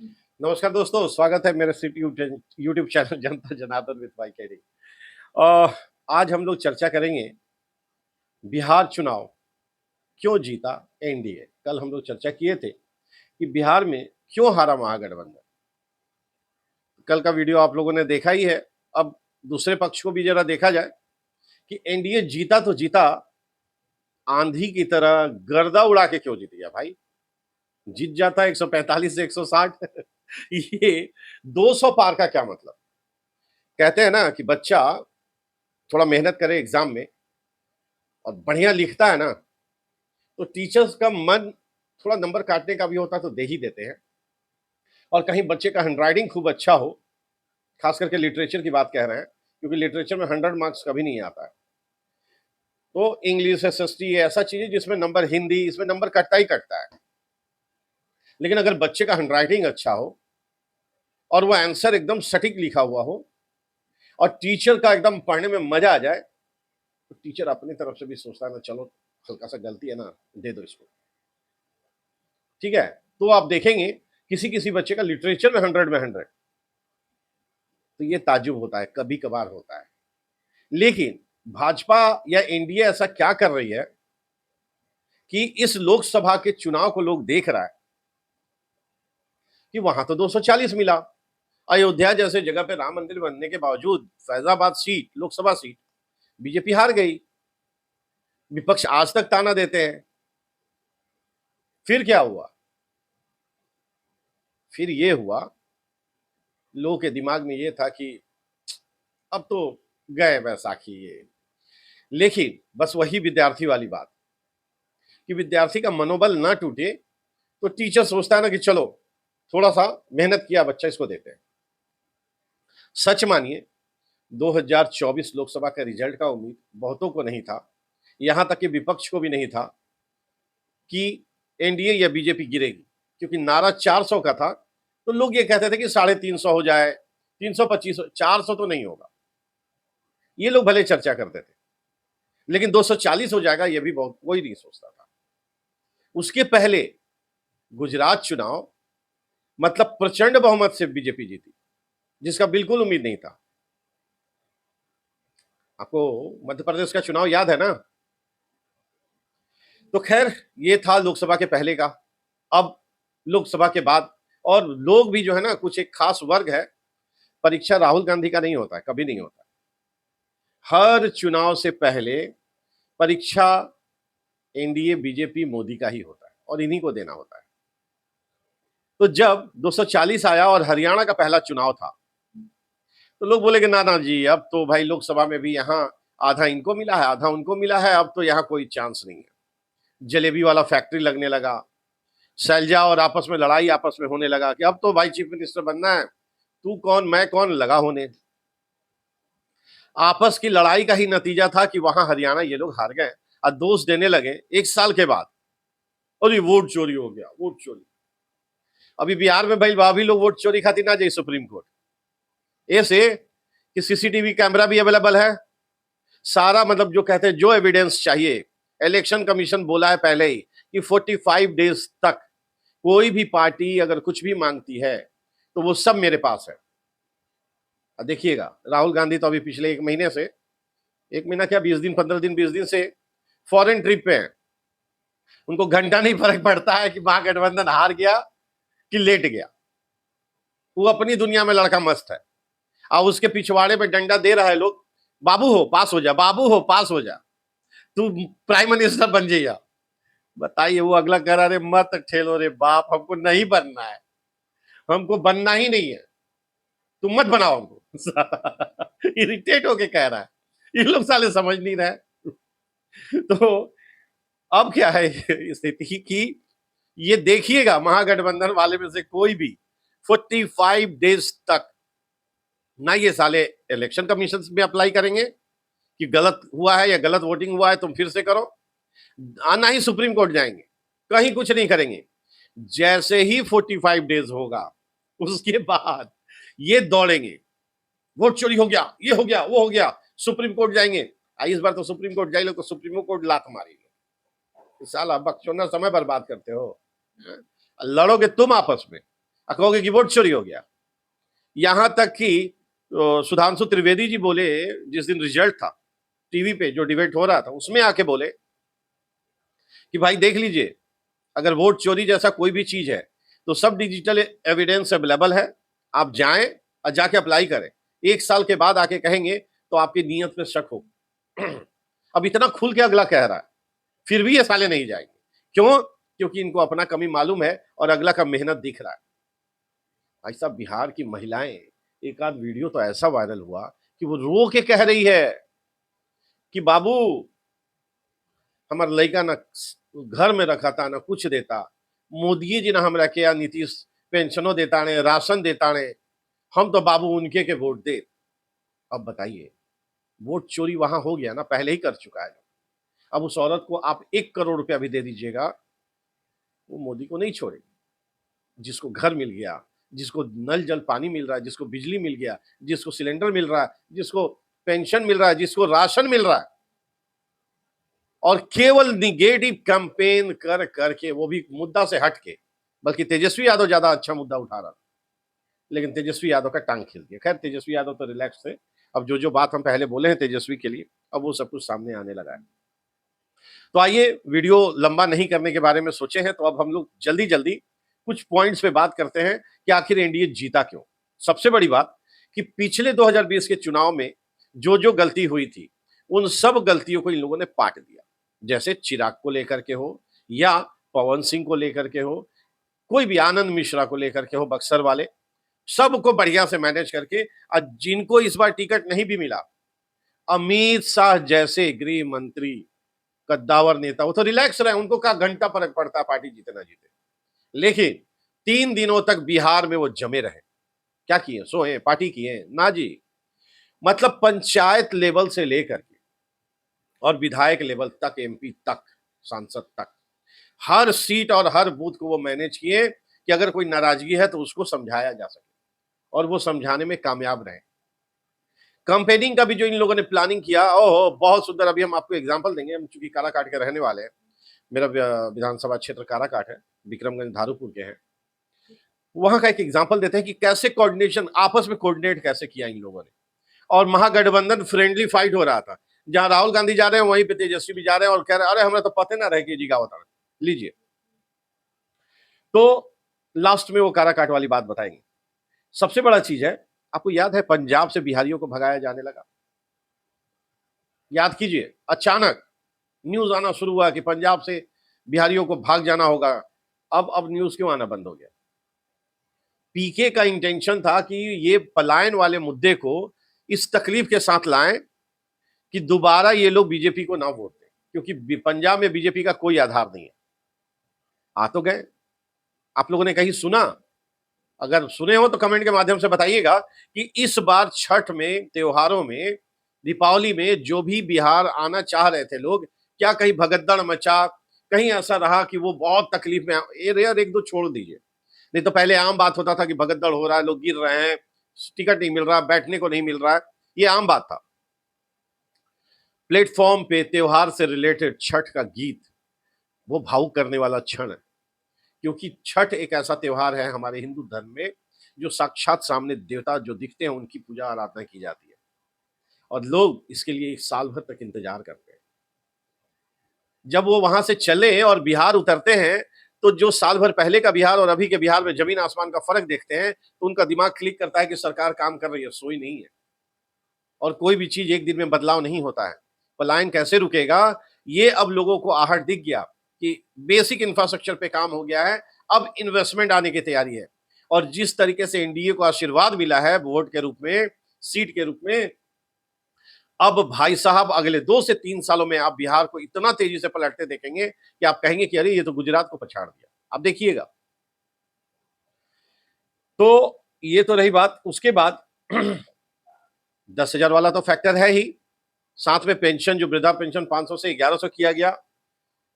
नमस्कार दोस्तों, स्वागत है मेरे city YouTube channel Janata Janardan with भाई केडी। आज हम लोग चर्चा करेंगे बिहार चुनाव क्यों जीता एनडीए। कल हम लोग चर्चा किए थे कि बिहार में क्यों हारा महागठबंधन। कल का वीडियो आप लोगों ने देखा ही है। अब दूसरे पक्ष को भी जरा देखा जाए कि एनडीए जीता तो जीता, आंधी की तरह गर्दा उड़ा के क्यों जीत गया भाई। जीत जाता 145 से 160 ये 200 पार का क्या मतलब। कहते हैं ना कि बच्चा थोड़ा मेहनत करे एग्जाम में और बढ़िया लिखता है ना, तो टीचर्स का मन थोड़ा नंबर काटने का भी होता है तो दे ही देते हैं। और कहीं बच्चे का हैंडराइटिंग खूब अच्छा हो, खास करके लिटरेचर की बात कह रहे हैं, क्योंकि लिटरेचर में 100 मार्क्स कभी नहीं आता है। तो इंग्लिश, एसएसटी, ऐसा चीजें जिसमें नंबर, हिंदी, इसमें नंबर कटता ही कटता है। लेकिन अगर बच्चे का हैंडराइटिंग अच्छा हो और वो आंसर एकदम सटीक लिखा हुआ हो और टीचर का एकदम पढ़ने में मजा आ जाए, तो टीचर अपनी तरफ से भी सोचता है ना, चलो हल्का सा गलती है ना, दे दो इसको, ठीक है। तो आप देखेंगे किसी किसी बच्चे का लिटरेचर में 100 में 100, तो ये ताज्जुब होता है, कभी कभार होता है। लेकिन भाजपा या एनडीए ऐसा क्या कर रही है कि इस लोकसभा के चुनाव को लोग देख रहा है कि वहां तो 240 मिला, अयोध्या जैसे जगह पे राम मंदिर बनने के बावजूद Faizabad seat, Lok Sabha seat, BJP हार गई। विपक्ष आज तक ताना देते हैं। फिर क्या हुआ? फिर ये हुआ, लोगों के दिमाग में ये था कि अब तो गए बैसाखी ये। लेकिन बस वही विद्यार्थी वाली बात कि विद्यार्थी का मनोबल ना टूटे, तो टीचर सोचता है ना कि चलो थोड़ा सा मेहनत किया बच्चा, इसको देते हैं। सच मानिए, 2024 लोकसभा का रिजल्ट का उम्मीद बहुतों को नहीं था, यहां तक कि विपक्ष को भी नहीं था कि एनडीए या बीजेपी गिरेगी, क्योंकि नारा 400 का था। तो लोग ये कहते थे कि 350 हो जाए, 325, 400 तो नहीं होगा, ये लोग भले चर्चा करते थे। लेकिन 240 हो जाएगा, ये भी बहुत कोई नहीं सोचता था। उसके पहले गुजरात चुनाव, मतलब प्रचंड बहुमत से बीजेपी जीती, जिसका बिल्कुल उम्मीद नहीं था। आपको मध्य प्रदेश का चुनाव याद है ना? तो खैर, ये था लोकसभा के पहले का। अब लोकसभा के बाद, और लोग भी जो है ना, कुछ एक खास वर्ग है, परीक्षा राहुल गांधी का नहीं होता है, कभी नहीं होता। हर चुनाव से पहले परीक्षा एनडीए, बीजेपी, मोदी का ही होता है और इन्हीं को देना होता है। तो जब 240 आया और हरियाणा का पहला चुनाव था, तो लोग बोले कि ना ना जी, अब तो भाई लोकसभा में भी यहाँ आधा इनको मिला है, आधा उनको मिला है, अब तो यहाँ कोई चांस नहीं है। जलेबी वाला फैक्ट्री लगने लगा, शैलजा और आपस में लड़ाई आपस में होने लगा कि अब तो भाई चीफ मिनिस्टर बनना है, तू कौन मैं कौन लगा होने। आपस की लड़ाई का ही नतीजा था कि वहां हरियाणा ये लोग हार गए और दोष देने लगे 1 साल के बाद, और ये वोट चोरी हो गया, वोट चोरी। अभी बिहार में भाई भाभी लोग वोट चोरी खातिर ना जाए सुप्रीम कोर्ट, ऐसे कि सीसीटीवी कैमरा भी अवेलेबल है, सारा, मतलब जो कहते हैं जो एविडेंस चाहिए। इलेक्शन कमीशन बोला है पहले ही कि 45 डेज तक कोई भी पार्टी अगर कुछ भी मांगती है तो वो सब मेरे पास है। देखिएगा, राहुल गांधी तो अभी पिछले 1 महीने से, 1 महीना क्या, 20 दिन, 15 दिन, 20 दिन से फॉरेन ट्रिप पे हैं। उनको घंटा नहीं फर्क पड़ता है कि महागठबंधन हार गया कि लेट गया, वो अपनी दुनिया में लड़का मस्त है। और उसके पिछवाड़े में डंडा दे रहा है लोग, बाबू हो पास हो जा, बाबू हो पास हो जा, तू प्राइम मिनिस्टर बन जाइए। बताइए, वो अगला कह रहा, अरे मत ठेलो रे बाप, हमको नहीं बनना है, हमको बनना ही नहीं है, तुम मत बनाओ हमको। इरिटेट होके कह रहा है। ये लोग साले समझ नहीं रहे। तो अब क्या है स्थिति की, ये देखिएगा महागठबंधन वाले में से कोई भी 45 डेज तक ना ये साले इलेक्शन कमीशन में अप्लाई करेंगे कि गलत हुआ है या गलत वोटिंग हुआ है तुम फिर से करो, ना ही सुप्रीम कोर्ट जाएंगे, कहीं कुछ नहीं करेंगे। जैसे ही 45 डेज होगा, उसके बाद ये दौड़ेंगे, वोट चोरी हो गया, ये हो गया, वो हो गया, सुप्रीम कोर्ट जाएंगे। इस बार तो सुप्रीम कोर्ट जाए लो तो सुप्रीम कोर्ट लात मारी लो। साला बकचोदा समय बर्बाद करते हो। लड़ोगे तुम आपस में, कहोगे कि वोट चोरी हो गया। यहां तक कि सुधांशु त्रिवेदी जी बोले, जिस दिन रिजल्ट था टीवी पे जो डिबेट हो रहा था, उसमें आके बोले कि भाई देख लीजिए, अगर वोट चोरी जैसा कोई भी चीज है तो सब डिजिटल एविडेंस अवेलेबल है, आप जाएं और जाके अप्लाई करें, 1 साल के बाद आके कहेंगे तो आपकी नीयत पे शक हो। अब इतना खुल के अगला कह रहा है, फिर भी ये साले नहीं जाएंगे। क्यों? क्योंकि इनको अपना कमी मालूम है और अगला का मेहनत दिख रहा है। भाई साहब, बिहार की महिलाएं, एक आध वीडियो तो ऐसा वायरल हुआ कि वो रो के कह रही है कि बाबू, हमार लड़का ना घर में रखा था ना कुछ देता, मोदी जी ना हमरा के या नीतीश पेंशनों देता ने, राशन देता ने, हम तो बाबू उनके के वोट दे। अब बताइए, वोट चोरी वहां हो गया ना, पहले ही कर चुका है। अब उस औरत को आप 1 करोड़ रुपया भी दे दीजिएगा, वो मोदी को नहीं छोड़ेगी। जिसको घर मिल गया, जिसको नल जल पानी मिल रहा है, जिसको बिजली मिल गया, जिसको सिलेंडर मिल रहा है, जिसको पेंशन मिल रहा है, जिसको राशन मिल रहा है, और केवल निगेटिव कैंपेन कर करके, वो भी मुद्दा से हट के, बल्कि तेजस्वी यादव ज्यादा अच्छा मुद्दा उठा रहा था, लेकिन तेजस्वी यादव का टांग खींच दिया। खैर, तेजस्वी यादव तो रिलैक्स थे। अब जो जो बात हम पहले बोले हैं तेजस्वी के लिए, अब वो सब कुछ सामने आने लगा है। तो आइए, वीडियो लंबा नहीं करने के बारे में सोचे हैं, तो अब हम लोग जल्दी जल्दी कुछ पॉइंट्स पे बात करते हैं कि आखिर एनडीए जीता क्यों। सबसे बड़ी बात कि पिछले 2020 के चुनाव में जो जो गलती हुई थी, उन सब गलतियों को इन लोगों ने पाट दिया। जैसे चिराग को लेकर के हो, या पवन सिंह को लेकर के हो, कोई भी आनंद मिश्रा को लेकर के हो, बक्सर वाले, सबको बढ़िया से मैनेज करके, और जिनको इस बार टिकट नहीं भी मिला, अमित शाह जैसे गृह मंत्री, कद्दावर नेता, वो तो रिलैक्स रहे, उनको क्या घंटा फर्क पड़ता है पार्टी जीते ना जीते। लेकिन 3 दिनों तक बिहार में वो जमे रहे। क्या किए? सोए पार्टी किए ना जी। मतलब पंचायत लेवल से लेकर के और विधायक लेवल तक, एमपी तक, सांसद तक, हर सीट और हर बूथ को वो मैनेज किए कि अगर कोई नाराजगी है तो उसको समझाया जा सके, और वो समझाने में कामयाब रहे। कंपेनिंग का भी जो इन लोगों ने प्लानिंग किया, ओहो बहुत सुंदर। अभी हम आपको एग्जांपल देंगे, हम चूंकि काराकाट के रहने वाले हैं, मेरा विधानसभा क्षेत्र काराकाट है, विक्रमगंज धारूपुर के हैं। वहां का एक एग्जांपल देते हैं कि कैसे कोऑर्डिनेशन, आपस में कोऑर्डिनेट कैसे किया इन लोगों ने। और महागठबंधन फ्रेंडली फाइट हो रहा था, जहां राहुल गांधी जा रहे हैं वहीं पे तेजस्वी भी जा रहे हैं, और कह रहे हैं अरे हमें तो पता ना रहे कि जी गावत आ। लीजिए, तो लास्ट में वो काराकाट वाली बात बताएंगे। सबसे बड़ा चीज है, आपको याद है पंजाब से बिहारियों को भगाया जाने लगा? याद कीजिए, अचानक न्यूज आना शुरू हुआ कि पंजाब से बिहारियों को भाग जाना होगा। अब न्यूज क्यों आना बंद हो गया? पीके का इंटेंशन था कि ये पलायन वाले मुद्दे को इस तकलीफ के साथ लाएं कि दोबारा ये लोग बीजेपी को ना वोट दें, क्योंकि पंजाब में बीजेपी का कोई आधार नहीं है। आ तो गए। आप लोगों ने कहीं सुना? अगर सुने हो तो कमेंट के माध्यम से बताइएगा कि इस बार छठ में, त्योहारों में, दीपावली में जो भी बिहार आना चाह रहे थे लोग, क्या कहीं भगदड़ मचा, कहीं ऐसा रहा कि वो बहुत तकलीफ में? यार एक दो छोड़ दीजिए, नहीं तो पहले आम बात होता था कि भगदड़ हो रहा है, लोग गिर रहे हैं, टिकट नहीं मिल रहा, बैठने को नहीं मिल रहा है, ये आम बात था। प्लेटफॉर्म पे त्योहार से रिलेटेड छठ का गीत, वो भावुक करने वाला क्षण है। क्योंकि छठ एक ऐसा त्योहार है हमारे हिंदू धर्म में, जो साक्षात सामने देवता जो दिखते हैं उनकी पूजा आराधना की जाती है, और लोग इसके लिए 1 साल भर तक इंतजार करते हैं। जब वो वहां से चले और बिहार उतरते हैं, तो जो साल भर पहले का बिहार और अभी के बिहार में जमीन आसमान का फर्क देखते हैं, तो उनका दिमाग क्लिक करता है कि सरकार काम कर रही है, सोई नहीं है। और कोई भी चीज एक दिन में बदलाव नहीं होता है। पलायन कैसे रुकेगा, ये अब लोगों को आहट दिख गया कि बेसिक इंफ्रास्ट्रक्चर पे काम हो गया है, अब इन्वेस्टमेंट आने की तैयारी है। और जिस तरीके से एनडीए को आशीर्वाद मिला है वोट के रूप में, सीट के रूप में, अब भाई साहब अगले 2 से 3 सालों में आप बिहार को इतना तेजी से पलटते देखेंगे कि आप कहेंगे कि अरे ये तो गुजरात को पछाड़ दिया। आप देखिएगा। तो ये तो रही बात। उसके बाद 10,000 वाला तो फैक्टर है ही, साथ में पेंशन, जो वृद्धा पेंशन 500 से 1100 किया गया।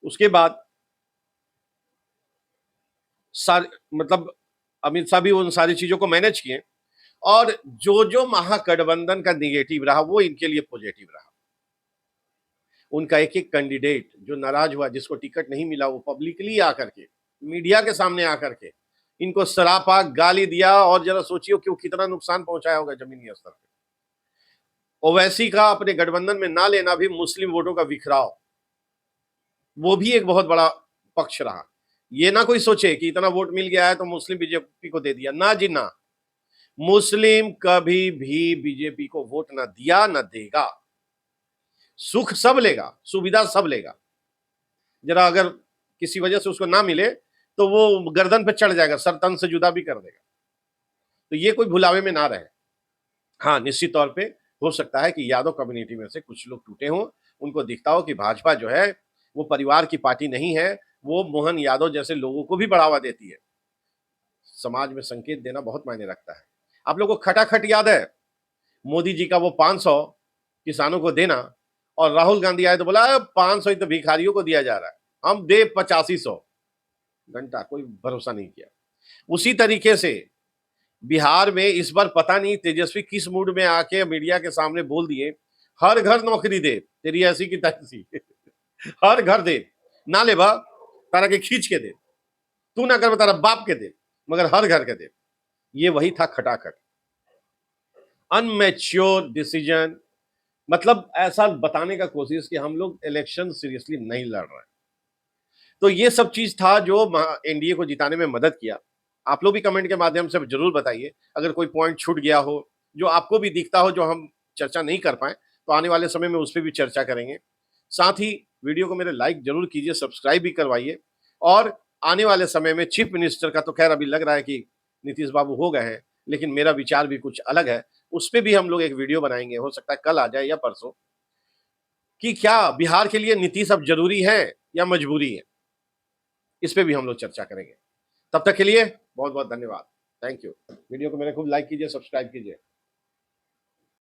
उसके बाद मतलब अमित शाह भी उन सारी चीजों को मैनेज किए, और जो जो महागठबंधन का निगेटिव रहा वो इनके लिए पॉजिटिव रहा। उनका एक एक कैंडिडेट जो नाराज हुआ, जिसको टिकट नहीं मिला, वो पब्लिकली आकर के, मीडिया के सामने आकर के इनको सरापा, गाली दिया और जरा सोचिए क्यों कितना नुकसान पहुंचाया होगा जमीनी स्तर पे। ओवैसी का अपने गठबंधन में ना लेना भी मुस्लिम वोटों का बिखराव, वो भी एक बहुत बड़ा पक्ष रहा। ये ना कोई सोचे कि इतना वोट मिल गया है तो मुस्लिम बीजेपी को दे दिया, ना जी ना। मुस्लिम कभी भी बीजेपी को वोट ना दिया ना देगा। सुख सब लेगा, सुविधा सब लेगा, जरा अगर किसी वजह से उसको ना मिले तो वो गर्दन पे चढ़ जाएगा, सर तन से जुदा भी कर देगा। तो ये कोई भुलावे में ना रहे। हाँ, निश्चित तौर पे हो सकता है कि यादव कम्युनिटी में से कुछ लोग टूटे हों, उनको दिखता हो कि भाजपा जो है वो परिवार की पार्टी नहीं है, वो मोहन यादव जैसे लोगों को भी बढ़ावा देती है। समाज में संकेत देना बहुत मायने रखता है। आप लोगों को खटाखट याद है मोदी जी का वो 500 किसानों को देना, और राहुल गांधी आए तो बोला 500 ही तो भिखारियों को दिया जा रहा है, हम दे 8500। घंटा कोई भरोसा नहीं किया। उसी तरीके से बिहार में इस बार पता नहीं तेजस्वी किस मूड में आके मीडिया के सामने बोल दिए, हर घर नौकरी दे, तेरी ऐसी की तैसी हर घर दे, ना ले बा तारा के खींच के दे, तू ना कर तारा बाप के दे, मगर हर घर के दे। ये वही था खटाखट, अनमेच्योर डिसीजन, मतलब ऐसा बताने का कोशिश कि हम लोग इलेक्शन सीरियसली नहीं लड़ रहे हैं। तो ये सब चीज था जो एनडीए को जिताने में मदद किया। आप लोग भी कमेंट के माध्यम से जरूर बताइए अगर कोई पॉइंट छूट गया हो, जो आपको भी दिखता हो, जो हम चर्चा नहीं कर पाए, तो आने वाले समय में उस पर भी चर्चा करेंगे। साथ ही वीडियो को मेरे लाइक जरूर कीजिए, सब्सक्राइब भी करवाइए, और आने वाले समय में चीफ मिनिस्टर का तो खैर अभी लग रहा है कि नीतीश बाबू हो गए हैं, लेकिन मेरा विचार भी कुछ अलग है, उस पर भी हम लोग एक वीडियो बनाएंगे, हो सकता है कल आ जाए या परसों, कि क्या बिहार के लिए नीतीश अब जरूरी है या मजबूरी है। इस पे भी हम लोग चर्चा करेंगे। तब तक के लिए बहुत बहुत धन्यवाद, थैंक यू। वीडियो को मेरे खूब लाइक कीजिए, सब्सक्राइब कीजिए।